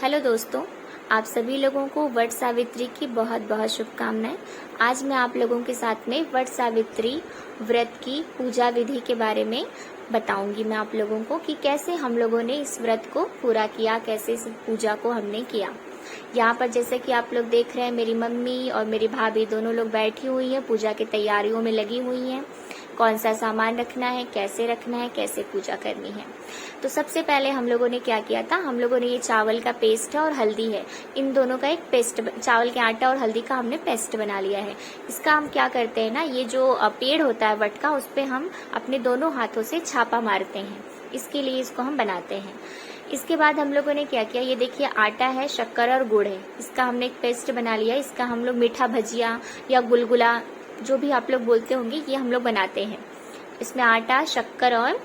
Hello दोस्तों, आप सभी लोगों को वट सावित्री की बहुत बहुत शुभकामनाएं। आज मैं आप लोगों के साथ में वट सावित्री व्रत की पूजा विधि के बारे में बताऊंगी मैं आप लोगों को कि कैसे हम लोगों ने इस व्रत को पूरा किया, कैसे इस पूजा को हमने किया। यहाँ पर जैसे कि आप लोग देख रहे हैं, मेरी मम्मी और मेरी भाभी दोनों लोग बैठी हुई हैं, पूजा की तैयारियों में लगी हुई हैं। कौन सा सामान रखना है, कैसे पूजा करनी है। तो सबसे पहले हम लोगों ने क्या किया था, हम लोगों ने ये चावल का पेस्ट है और हल्दी है, इन दोनों का एक पेस्ट, चावल के आटा और हल्दी का हमने पेस्ट बना लिया है। इसका हम क्या करते हैं ना, ये जो पेड़ होता है वट का, उस पे हम अपने दोनों हाथों से छापा मारते हैं। इसके लिए इसको हम बनाते हैं। इसके बाद हम लोगों ने क्या किया, ये देखिए आटा है, शक्कर और गुड़ है, इसका हमने एक पेस्ट बना लिया। इसका हम लोग मीठा भजिया या गुलगुला, जो भी आप लोग बोलते होंगे, ये हम लोग बनाते हैं। इसमें आटा, शक्कर और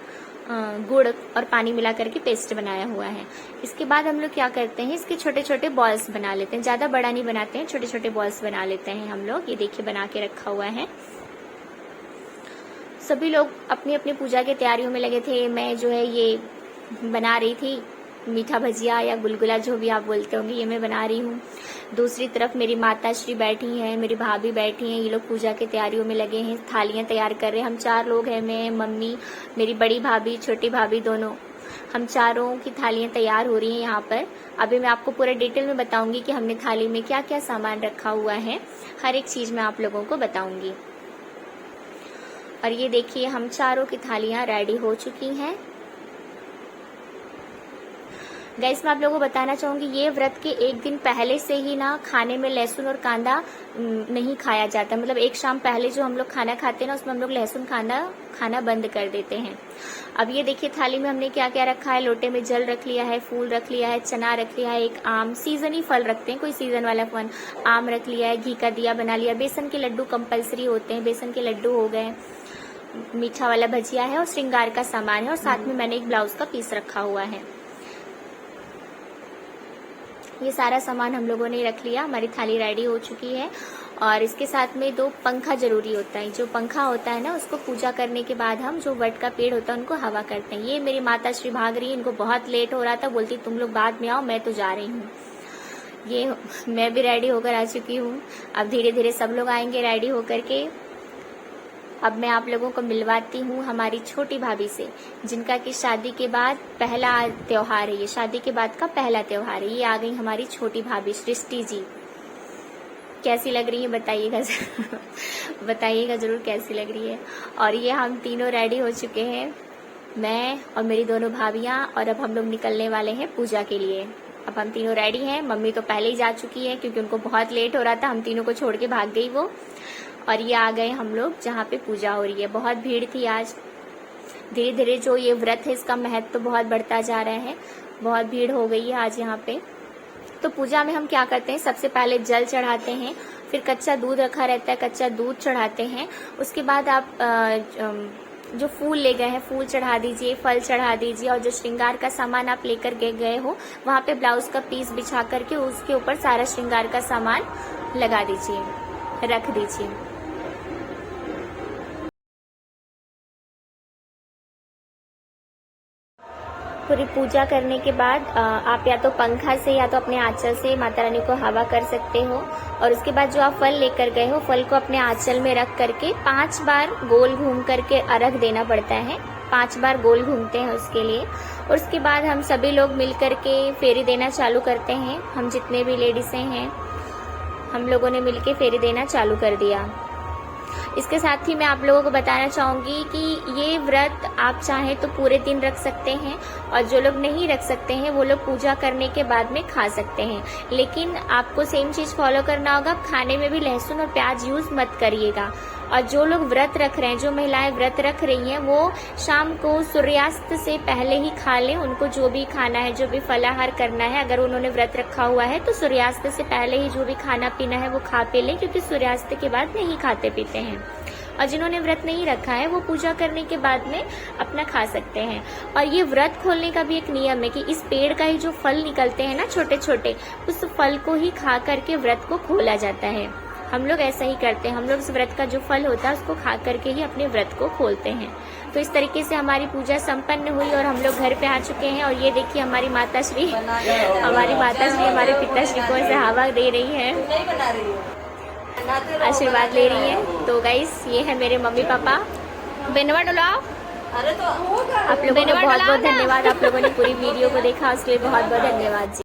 गुड़ और पानी मिला करके पेस्ट बनाया हुआ है। इसके बाद हम लोग क्या करते हैं, इसके छोटे छोटे बॉल्स बना लेते हैं। ज्यादा बड़ा नहीं बनाते हैं, छोटे छोटे बॉल्स बना लेते हैं हम लोग। ये देखिए बना के रखा हुआ है। सभी लोग अपनी अपनी पूजा की तैयारियों में लगे थे। मैं जो है ये बना रही थी, मीठा भजिया या गुलगुला जो भी आप बोलते होंगे, ये मैं बना रही हूँ। दूसरी तरफ मेरी माता श्री बैठी हैं, मेरी भाभी बैठी हैं, ये लोग पूजा की तैयारियों में लगे हैं, थालियां तैयार कर रहे हैं। हम 4 लोग हैं, मैं, मम्मी, मेरी बड़ी भाभी, छोटी भाभी दोनों, हम चारों की थालियां तैयार हो रही हैं यहाँ पर। अभी मैं आपको पूरा डिटेल में बताऊंगी कि हमने थाली में क्या क्या सामान रखा हुआ है, हर एक चीज मैं आप लोगों को बताऊंगी। और ये देखिए हम चारों की थालियां रेडी हो चुकी हैं। गाइस, मैं आप लोगों को बताना चाहूंगी, ये व्रत के एक दिन पहले से ही ना खाने में लहसुन और कांदा नहीं खाया जाता। मतलब एक शाम पहले जो हम लोग खाना खाते हैं ना, उसमें हम लोग लहसुन खाना बंद कर देते हैं। अब ये देखिए थाली में हमने क्या क्या रखा है। लोटे में जल रख लिया है, फूल रख लिया है, चना रख लिया है, एक आम, सीजनी फल रखते हैं, कोई सीजन वाला फल, आम रख लिया है, घी का दिया बना लिया, बेसन के लड्डू कंपलसरी होते हैं, बेसन के लड्डू हो गए, मीठा वाला भजिया है और श्रृंगार का सामान है, और साथ में मैंने एक ब्लाउज का पीस रखा हुआ है। ये सारा सामान हम लोगों ने रख लिया। हमारी थाली रेडी हो चुकी है। और इसके साथ में 2 पंखा जरूरी होता है। जो पंखा होता है ना, उसको पूजा करने के बाद हम जो वट का पेड़ होता है उनको हवा करते हैं। ये मेरी माता श्री भाग रही है, इनको बहुत लेट हो रहा था, बोलती तुम लोग बाद में आओ, मैं तो जा रही हूँ। ये मैं भी रेडी होकर आ चुकी हूँ। अब धीरे धीरे सब लोग आएंगे रेडी होकर के। अब मैं आप लोगों को मिलवाती हूँ हमारी छोटी भाभी से, जिनका कि शादी के बाद पहला त्योहार है। ये शादी के बाद का पहला त्योहार है। ये आ गई हमारी छोटी भाभी सृष्टि जी। कैसी लग रही है बताइएगा बताइएगा जरूर कैसी लग रही है। और ये हम तीनों रेडी हो चुके हैं, मैं और मेरी दोनों भाभियां, और अब हम लोग निकलने वाले हैं पूजा के लिए। अब हम तीनों रेडी हैं। मम्मी तो पहले ही जा चुकी है क्योंकि उनको बहुत लेट हो रहा था, हम तीनों को छोड़ के भाग गई वो। और ये आ गए हम लोग जहाँ पे पूजा हो रही है। बहुत भीड़ थी आज। धीरे धीरे जो ये व्रत है इसका महत्व तो बहुत बढ़ता जा रहा है। बहुत भीड़ हो गई है आज यहाँ पे। तो पूजा में हम क्या करते हैं, सबसे पहले जल चढ़ाते हैं, फिर कच्चा दूध रखा रहता है, कच्चा दूध चढ़ाते हैं। उसके बाद आप जो फूल ले गए हैं, फूल चढ़ा दीजिए, फल चढ़ा दीजिए, और जो श्रृंगार का सामान आप लेकर गए हो, वहाँ पे ब्लाउज का पीस बिछा करके उसके ऊपर सारा श्रृंगार का सामान लगा दीजिए, रख दीजिए। पूरी पूजा करने के बाद आप या तो पंखा से या तो अपने आंचल से माता रानी को हवा कर सकते हो। और उसके बाद जो आप फल लेकर गए हो, फल को अपने आंचल में रख करके 5 बार गोल घूम करके अर्घ देना पड़ता है। 5 बार गोल घूमते हैं उसके लिए। और उसके बाद हम सभी लोग मिल करके फेरी देना चालू करते हैं। हम जितने भी लेडीजें हैं, हम लोगों ने मिलके फेरी देना चालू कर दिया। इसके साथ ही मैं आप लोगों को बताना चाहूंगी कि ये व्रत आप चाहें तो पूरे दिन रख सकते हैं, और जो लोग नहीं रख सकते हैं वो लोग पूजा करने के बाद में खा सकते हैं। लेकिन आपको सेम चीज फॉलो करना होगा, खाने में भी लहसुन और प्याज यूज मत करिएगा। और जो लोग व्रत रख रहे हैं, जो महिलाएं व्रत रख रही हैं, वो शाम को सूर्यास्त से पहले ही खा लें। उनको जो भी खाना है, जो भी फलाहार करना है, अगर उन्होंने व्रत रखा हुआ है तो सूर्यास्त से पहले ही जो भी खाना पीना है वो खा पी लें, क्योंकि सूर्यास्त के बाद नहीं खाते पीते हैं। और जिन्होंने व्रत नहीं रखा है वो पूजा करने के बाद में अपना खा सकते हैं। और ये व्रत खोलने का भी एक नियम है कि इस पेड़ का ही जो फल निकलते हैं ना छोटे छोटे, उस फल को ही खा करके व्रत को खोला जाता है। हम लोग ऐसा ही करते हैं। हम लोग इस व्रत का जो फल होता है उसको खा करके ही अपने व्रत को खोलते हैं। तो इस तरीके से हमारी पूजा संपन्न हुई और हम लोग घर पे आ चुके हैं। और ये देखिए हमारी माताश्री हमारे पिताश्री को ऐसे हवा दे रही है, आशीर्वाद ले रही है। तो गाइस ये है मेरे मम्मी पापा। बेनवा डुलाओ। आप लोगों को बहुत बहुत धन्यवाद। आप लोगों ने पूरी वीडियो को देखा, उसके लिए बहुत बहुत धन्यवाद जी।